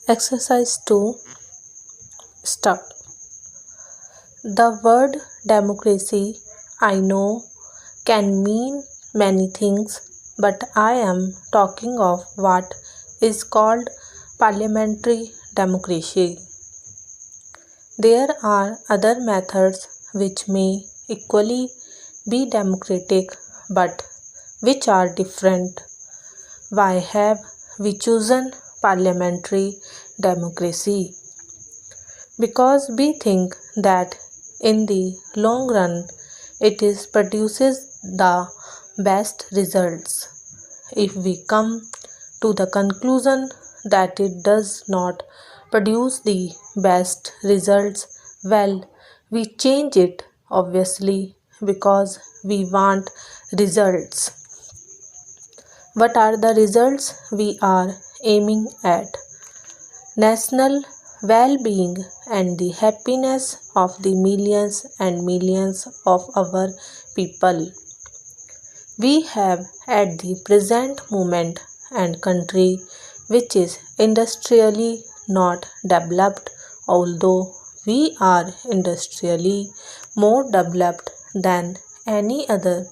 Exercise 2. Start. The word democracy, I know, can mean many things, but I am talking of what is called parliamentary democracy. There are other methods which may equally be democratic but which are different. Why have we chosen parliamentary democracy? Because we think that in the long run it produces the best results. If we come to the conclusion that it does not produce the best results, well, we change it obviously because we want results. What are the results we are aiming at? National well-being and the happiness of the millions and millions of our people. We have at the present moment and country which is industrially not developed, although we are industrially more developed than any other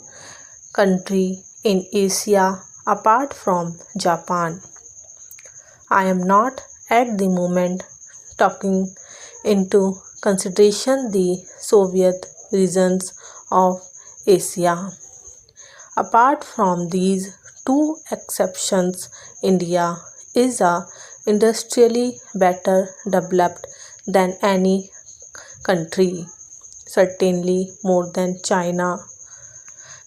country in Asia apart from Japan. I am not at the moment taking into consideration the Soviet regions of Asia. Apart from these two exceptions, India is industrially better developed than any country, certainly more than China.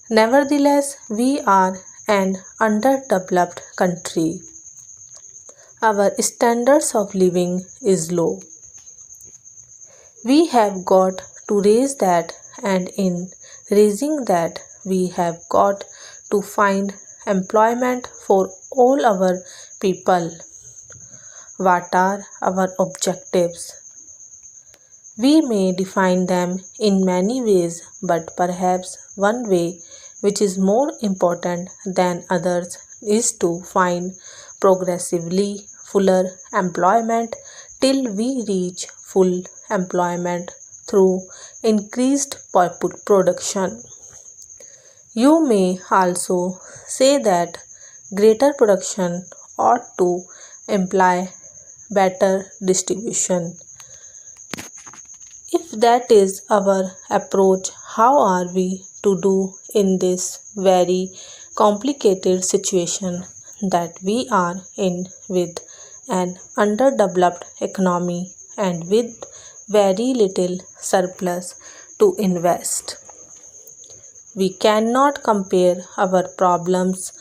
Nevertheless, we are an underdeveloped country. Our standards of living is low. We have got to raise that, and in raising that we have got to find employment for all our people. What are our objectives? We may define them in many ways, but perhaps one way which is more important than others is to find progressively fuller employment till we reach full employment through increased production. You may also say that greater production ought to imply better distribution. If that is our approach, how are we to do in this very complicated situation that we are in with an underdeveloped economy and with very little surplus to invest? We cannot compare our problems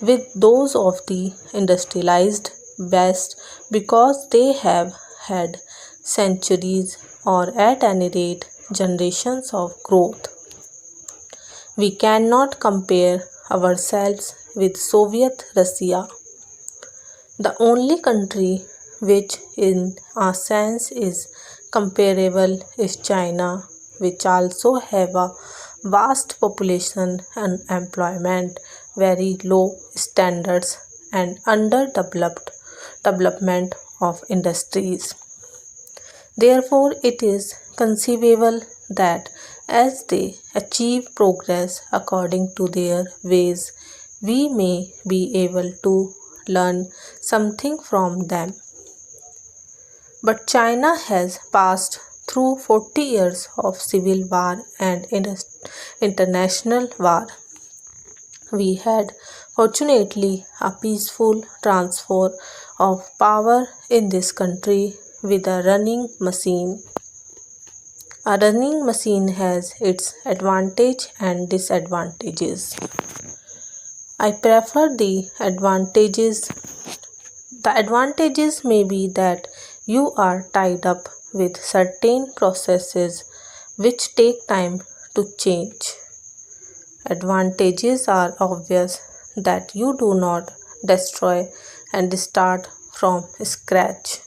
with those of the industrialized West because they have had centuries or at any rate generations of growth. We cannot compare ourselves with Soviet Russia. The only country which in a sense is comparable is China, which also have a vast population and employment, very low standards and underdeveloped development of industries. Therefore, it is conceivable that as they achieve progress according to their ways, we may be able to learn something from them. But China has passed through 40 years of civil war and international war. We had fortunately a peaceful transfer of power in this country with a running machine. A running machine has its advantages and disadvantages. I prefer the advantages. The advantages may be that you are tied up with certain processes which take time to change. Advantages are obvious that you do not destroy and start from scratch.